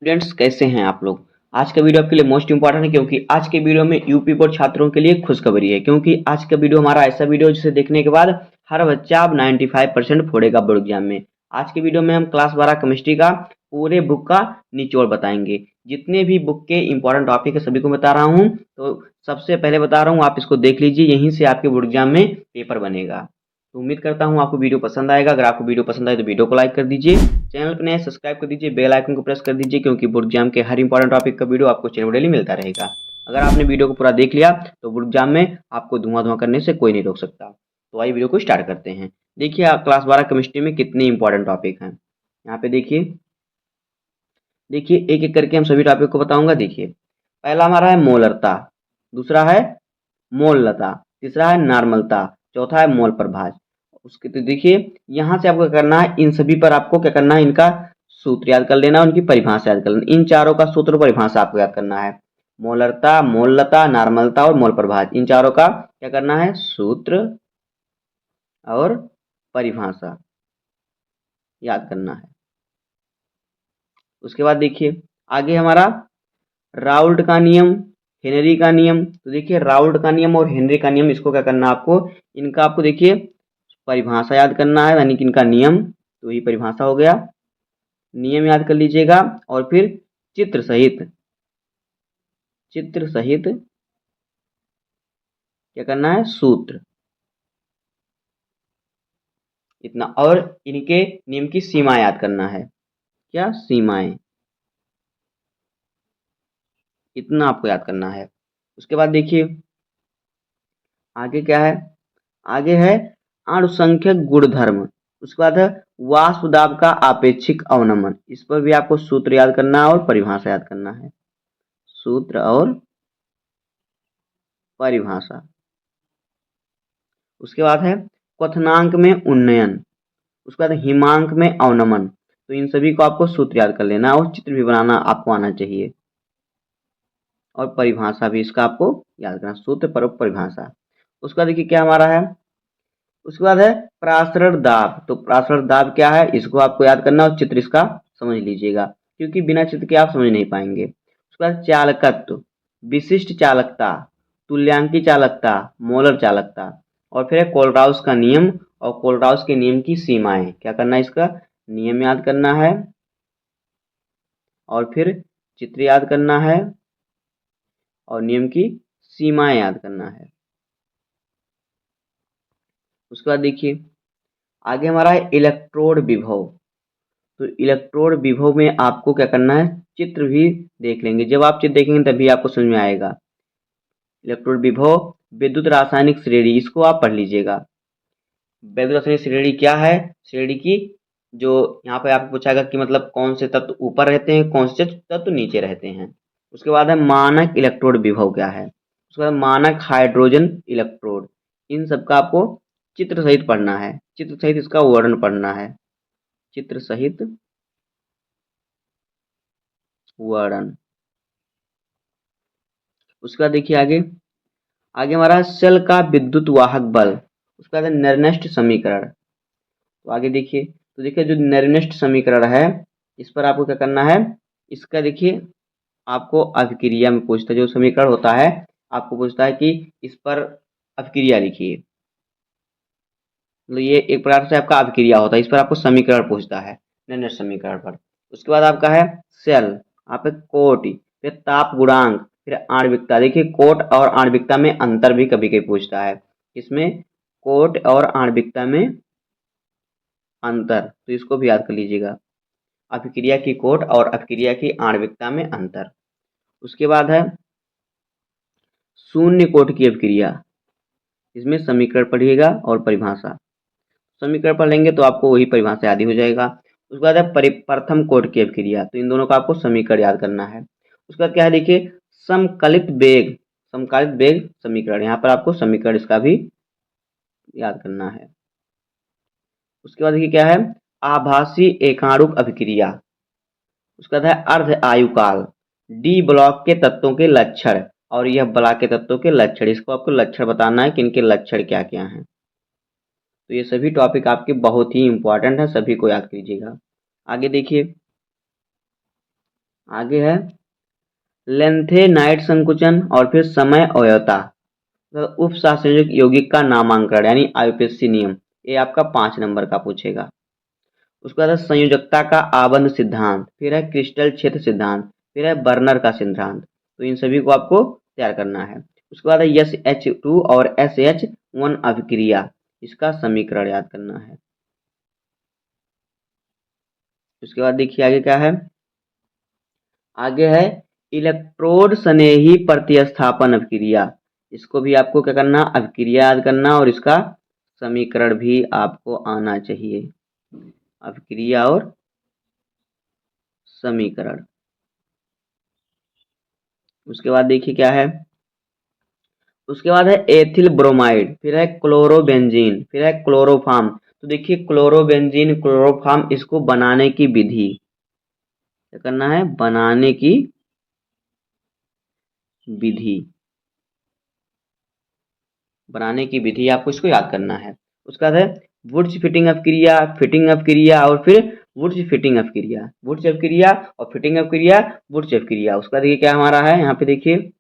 Students कैसे हैं आप लोग। आज का वीडियो आपके लिए मोस्ट इंपॉर्टेंट है क्योंकि आज के वीडियो में यूपी बोर्ड छात्रों के लिए खुशखबरी है। क्योंकि आज का वीडियो हमारा ऐसा वीडियो जिसे देखने के बाद हर बच्चा अब 95% फोड़ेगा बोर्ड एग्जाम में। आज के वीडियो में हम क्लास 12 केमिस्ट्री का पूरे बुक का निचोड़ बताएंगे। जितने भी बुक के इंपॉर्टेंट टॉपिक है सभी को बता रहा हूँ। तो सबसे पहले बता रहा हूँ, आप इसको देख लीजिए, यहीं से आपके बोर्ड एग्जाम में पेपर बनेगा। तो उम्मीद करता हूँ आपको वीडियो पसंद आएगा। अगर आपको वीडियो पसंद आए तो वीडियो को लाइक कर दीजिए, चैनल पर नए सब्सक्राइब कर दीजिए, बेल आइकन को प्रेस कर दीजिए क्योंकि बोर्ड एग्जाम के हर इंपॉर्टेंट टॉपिक का वीडियो आपको चैनल डेली मिलता रहेगा। अगर आपने वीडियो को पूरा देख लिया तो बोर्ड एग्जाम में आपको धुआं करने से कोई नहीं रोक सकता। तो आइए वीडियो को स्टार्ट करते हैं। देखिए आप क्लास 12 केमिस्ट्री में कितने इंपॉर्टेंट टॉपिक हैं। यहाँ पे देखिए देखिए एक एक करके हम सभी टॉपिक को बताऊंगा। देखिए पहला हमारा है मोलरता, दूसरा है मोललता, तीसरा है नॉर्मलता, चौथा है मोल प्रभाज। उसके तो देखिए यहाँ से आपको क्या करना है, इन सभी पर आपको क्या करना है, इनका सूत्र याद कर लेना, उनकी परिभाषा याद कर लेना। इन चारों का सूत्र परिभाषा आपको याद करना है। मोलरता, मोललता, नॉर्मलता और मोल प्रभाज, इन चारों का क्या करना है, सूत्र और परिभाषा याद करना है। उसके बाद देखिए आगे हमारा राउल्ट का नियम, हेनरी का नियम। तो देखिए राउल्ट का नियम और हेनरी का नियम, इसको क्या करना है आपको, इनका आपको देखिए परिभाषा याद करना है, यानी कि इनका नियम। तो ये परिभाषा हो गया, नियम याद कर लीजिएगा। और फिर चित्र सहित क्या करना है, सूत्र, इतना। और इनके नियम की सीमा याद करना है, क्या सीमाएं, इतना आपको याद करना है। उसके बाद देखिए आगे क्या है, आगे है अणुसंख्यक गुणधर्म। उसके बाद है वाष्प दाब का आपेक्षिक अवनमन। इस पर भी आपको सूत्र याद करना है और परिभाषा याद करना है, सूत्र और परिभाषा। उसके बाद है क्वथनांक में उन्नयन। उसके बाद हिमांक में अवनमन। तो इन सभी को आपको सूत्र याद कर लेना और चित्र भी बनाना आपको आना चाहिए, और परिभाषा भी इसका आपको याद करना, सूत्र पर परिभाषा। उसके बाद देखिए क्या हमारा है, उसके बाद है प्रासरण दाब। तो प्रासरण दाब क्या है, इसको आपको याद करना और चित्र इसका समझ लीजिएगा क्योंकि बिना चित्र के आप समझ नहीं पाएंगे। उसके बाद चालकत्व, विशिष्ट चालकता, तुल्यांकी चालकता, मोलर चालकता। और फिर है कोलराउस का नियम और कोलराउस के नियम की सीमाएं। क्या करना है, इसका नियम याद करना है और फिर चित्र याद करना है और नियम की सीमाएं याद करना है। उसके बाद देखिए आगे हमारा है इलेक्ट्रोड विभव। तो इलेक्ट्रोड विभव में आपको क्या करना है, चित्र भी देख लेंगे। जब आप चित्र देखेंगे तभी आपको समझ में आएगा। इलेक्ट्रोड विभव, विद्युत रासायनिक श्रेणी, इसको आप पढ़ लीजिएगा। विद्युत रासायनिक श्रेणी क्या है, श्रेणी की जो यहाँ पे आपको पूछाएगा कि मतलब कौन से तत्व ऊपर रहते हैं, कौन से तत्व नीचे रहते हैं। उसके बाद है मानक इलेक्ट्रोड विभव क्या है। उसके बाद मानक हाइड्रोजन इलेक्ट्रोड। इन सबका आपको चित्र सहित पढ़ना है, चित्र सहित इसका वर्णन पढ़ना है, चित्र सहित वर्णन। उसके बाद देखिए आगे आगे हमारा शेल का विद्युत वाहक बल। उसके बाद है नेर्नेस्ट समीकरण। तो आगे देखिए, तो देखिए जो नेर्नेस्ट समीकरण है इस पर आपको क्या करना है, इसका देखिए आपको अभिक्रिया में पूछता है। जो समीकरण होता है आपको पूछता है कि इस पर अभिक्रिया लिखिए। मतलब ये एक प्रकार से आपका अभिक्रिया होता है, इस पर आपको समीकरण पूछता है नेर्नेस्ट समीकरण पर। उसके बाद आपका है शेल, आप कोटि, फिर ताप गुणांक, फिर आणविकता। देखिए कोट और आणविकता में अंतर भी कभी कभी पूछता है। इसमें कोट और आणविकता में अंतर, तो इसको भी याद कर लीजिएगा, अभिक्रिया की कोट और अभिक्रिया की आणविकता में अंतर। उसके बाद है शून्य कोट की अभिक्रिया, इसमें समीकरण पढ़िएगा और परिभाषा। समीकरण पढ़ लेंगे तो आपको वही परिभाषा याद ही हो जाएगा। उसके बाद है प्रथम कोट की अभिक्रिया। तो इन दोनों का आपको समीकरण याद करना है। उसके बाद क्या है, देखिए समकालित वेग समीकरण। यहाँ पर आपको समीकरण इसका भी याद करना है। उसके बाद देखिए क्या है, आभासी एकाणुक अभिक्रिया। उसके बाद है अर्ध आयुकाल, डी ब्लॉक के तत्वों के लक्षण और यह ब्लॉक के तत्वों के लक्षण। इसको आपको लक्षण बताना है कि इनके लक्षण क्या क्या हैं। तो ये सभी टॉपिक आपके बहुत ही इंपॉर्टेंट है, सभी को याद कीजिएगा। आगे देखिए आगे है लेंथेनाइट संकुचन और फिर समय अवयवता, तो उपसंयोजक यौगिक का नामांकन यानी आईयूपीएसी नियम, ये आपका 5 नंबर का पूछेगा। उसके बाद है संयोजकता का आबंध सिद्धांत, फिर है क्रिस्टल क्षेत्र सिद्धांत, फिर है बर्नर का सिद्धांत। तो इन सभी को आपको तैयार करना है। उसके बाद है SH2 और SH1 अभिक्रिया, इसका समीकरण याद करना है। उसके बाद देखिए आगे क्या है, आगे है इलेक्ट्रोड स्नेही प्रतिस्थापन अभिक्रिया, इसको भी आपको क्या करना, अभिक्रिया याद करना और इसका समीकरण भी आपको आना चाहिए। अभिक्रिया और समीकरण। उसके बाद देखिए क्या है, उसके बाद है एथिल ब्रोमाइड, फिर है क्लोरोबेंजीन, फिर है क्लोरोफार्म। तो देखिए क्लोरोबेंजीन क्लोरोफार्म, इसको बनाने की विधि क्या करना है, बनाने की विधि, बनाने की विधि आपको इसको याद करना है। उसके बाद है वुड्स फिटिंग फिटिंग अपक्रिया और फिर वुड्स फिटिंग अपक्रिया, वुड्स अपक्रिया और फिटिंग अपक्रिया, वुड्स अपक्रिया। उसके बाद देखिए क्या हमारा है, यहाँ पे देखिए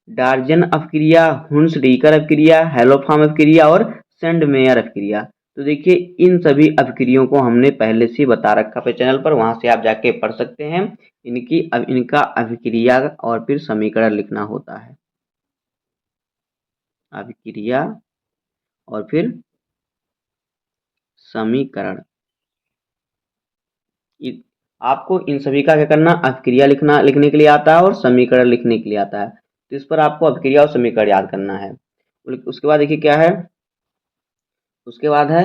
डार्जन अपक्रिया, हुंस डीकर अपक्रिया, हेलोफार्म अपक्रिया और सेंडमेयर अपक्रिया। तो देखिए इन सभी अपक्रियों को हमने पहले से बता रखा है चैनल पर, वहां से आप जाके पढ़ सकते हैं। इनका अभिक्रिया और फिर समीकरण लिखना होता है, अभिक्रिया और फिर समीकरण। आपको इन सभी का क्या करना, अभिक्रिया लिखने के लिए आता है और समीकरण लिखने के लिए आता है। तो इस पर आपको अभिक्रिया और समीकरण याद करना है। उसके बाद देखिए क्या है, उसके बाद है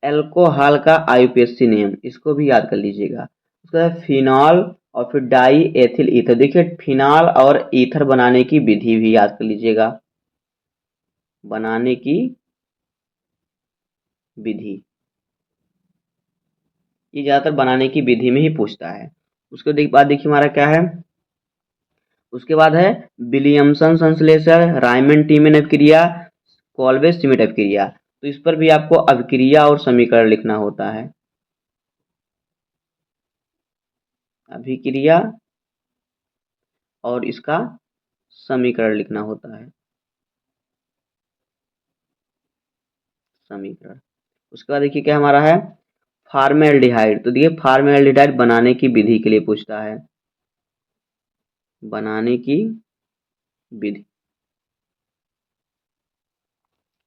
एल्कोहल का आईयूपीएसी नियम, इसको भी याद कर लीजिएगा। उसके बाद फिनॉल और फिर डाई एथिल ईथर। देखिए फिनॉल और ईथर बनाने की विधि भी याद कर लीजिएगा, बनाने की विधि, ये ज्यादातर बनाने की विधि में ही पूछता है। उसके बाद देखिए हमारा क्या है, उसके बाद है विलियमसन संश्लेषण, रायमंड टीमन अभिक्रिया, कॉल्वे श्मिट अभिक्रिया। तो इस पर भी आपको अभिक्रिया और समीकरण लिखना होता है, अभिक्रिया और इसका समीकरण लिखना होता है, समीकरण। उसके बाद देखिए क्या हमारा है फार्मेल्डिहाइड। तो देखिए फार्मेल्डिहाइड बनाने की विधि के लिए पूछता है, बनाने की विधि।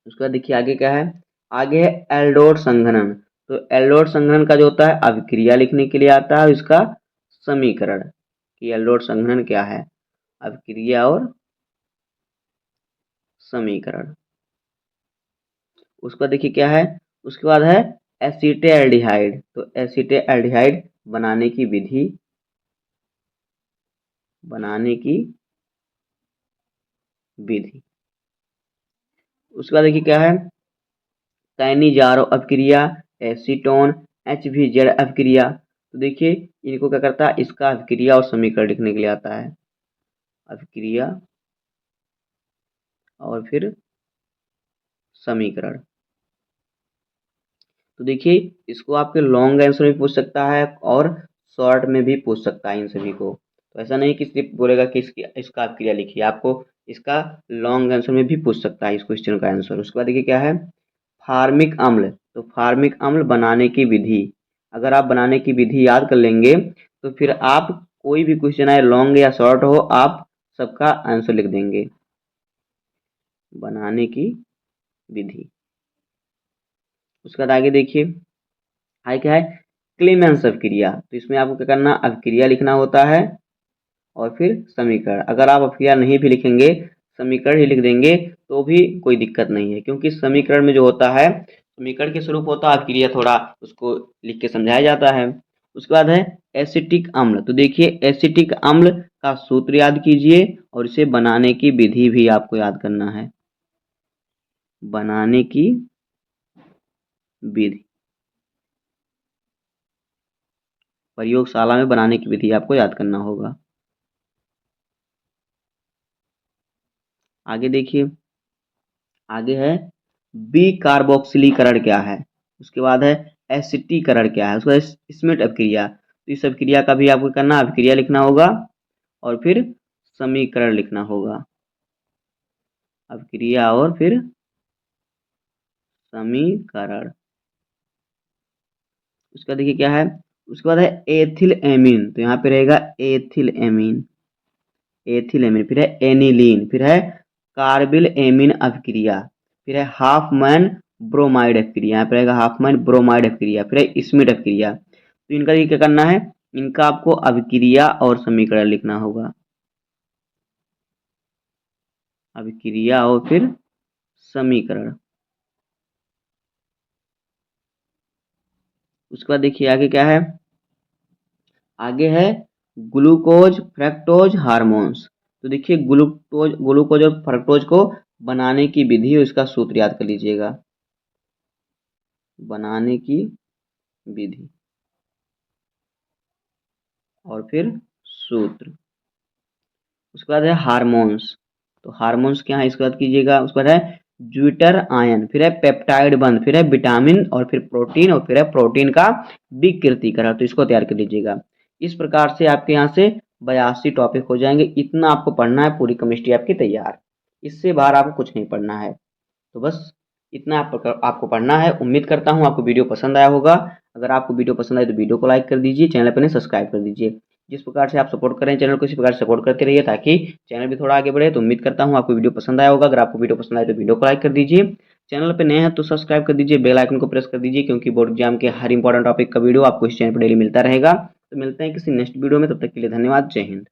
उसके बाद देखिए आगे क्या है, आगे है एल्डोड संघनन। तो एल्डोड संघनन का जो होता है अभिक्रिया लिखने के लिए आता है, इसका समीकरण कि एल्डोड संघनन क्या है, अभिक्रिया और समीकरण। उसके बाद देखिए क्या है, उसके बाद है एसीटेल्डिहाइड। तो एसीटेल्डिहाइड बनाने की विधि, बनाने की विधि। उसके बाद देखिए क्या है कैनिजारो अपक्रिया, एसीटोन, HVZ अपक्रिया। तो देखिए इनको क्या करता है, इसका अभिक्रिया और समीकरण लिखने के लिए आता है, अभिक्रिया और फिर समीकरण। तो देखिए इसको आपके लॉन्ग आंसर में पूछ सकता है और शॉर्ट में भी पूछ सकता है इन सभी को। तो ऐसा नहीं कि सिर्फ बोलेगा कि इसका अभिक्रिया लिखिए, आपको इसका लॉन्ग आंसर में भी पूछ सकता है इस क्वेश्चन का आंसर। उसके बाद देखिए क्या है फार्मिक अम्ल। तो फार्मिक अम्ल बनाने की विधि, अगर आप बनाने की विधि याद कर लेंगे तो फिर आप कोई भी क्वेश्चन आए लॉन्ग या शॉर्ट हो, आप सबका आंसर लिख देंगे, बनाने की विधि। उसके बाद आगे देखिए आगे क्या है क्लीमेंस अभिक्रिया। तो इसमें आपको क्या करना, अभिक्रिया लिखना होता है और फिर समीकरण। अगर आप अभिक्रिया नहीं भी लिखेंगे, समीकरण ही लिख देंगे तो भी कोई दिक्कत नहीं है, क्योंकि समीकरण में जो होता है समीकरण के स्वरूप होता है, अभिक्रिया थोड़ा उसको लिख के समझाया जाता है। उसके बाद है एसिटिक अम्ल। तो देखिए एसिटिक अम्ल का सूत्र याद कीजिए और इसे बनाने की विधि भी आपको याद करना है, बनाने की विधि, प्रयोगशाला में बनाने की विधि आपको याद करना होगा। आगे देखिए आगे है बी कार्बोक्सिलीकरण क्या है, उसके बाद है एसिटीकरण क्या है, उसके बाद स्मिट अपक्रिया। तो इस अभिक्रिया का भी आपको करना, अभिक्रिया लिखना होगा और फिर समीकरण लिखना होगा। अभिक्रिया और फिर समीकरण। उसका देखिए क्या है, उसके बाद है एथिल एमीन, तो यहाँ पे रहेगा एथिल एमीन, एथिल एमीन, फिर है एनिलीन, फिर है कार्बिल एमीन अभिक्रिया, फिर है हाफमैन ब्रोमाइड अभिक्रिया, यहाँ पे रहेगा हाफमैन ब्रोमाइड अभिक्रिया, फिर है स्मिथ अभिक्रिया। तो इनका देखिए क्या करना है, इनका आपको अभिक्रिया और समीकरण लिखना होगा, अभिक्रिया और फिर समीकरण। उसके बाद देखिए आगे क्या है, आगे है ग्लूकोज फ्रक्टोज हार्मोन्स। तो देखिए ग्लूकोज और फ्रक्टोज को बनाने की विधि और इसका सूत्र याद कर लीजिएगा, बनाने की विधि और फिर सूत्र। उसके बाद है हार्मोन्स, तो हार्मोन्स क्या है इसके बाद कीजिएगा। उसके बाद है ज्विटर आयन, फिर है पेप्टाइड बंध, फिर है विटामिन और फिर प्रोटीन और फिर है प्रोटीन का विकृतीकरण, तो इसको तैयार कर लीजिएगा। इस प्रकार से आपके यहाँ से 82 टॉपिक हो जाएंगे। इतना आपको पढ़ना है, पूरी केमिस्ट्री आपकी तैयार। इससे बाहर आपको कुछ नहीं पढ़ना है। तो बस इतना आपको पढ़ना है। उम्मीद करता हूँ आपको वीडियो पसंद आया होगा। अगर आपको वीडियो पसंद आए तो वीडियो को लाइक कर दीजिए, चैनल पर सब्सक्राइब कर दीजिए। जिस प्रकार से आप सपोर्ट करें चैनल को, इसी प्रकार सपोर्ट करते रहिए ताकि चैनल भी थोड़ा आगे बढ़े। तो उम्मीद करता हूँ आपको वीडियो पसंद आया होगा। अगर आपको वीडियो पसंद आए तो वीडियो को लाइक कर दीजिए, चैनल पर नए हैं तो सब्सक्राइब कर दीजिए, बेल आइकन को प्रेस कर दीजिए, क्योंकि बोर्ड एग्जाम के हर इंपॉर्टेंट टॉपिक का वीडियो आपको इस चैनल पर डेली मिलता रहेगा। तो मिलते हैं किसी नेक्स्ट वीडियो में, तब तक के लिए धन्यवाद। जय हिंद।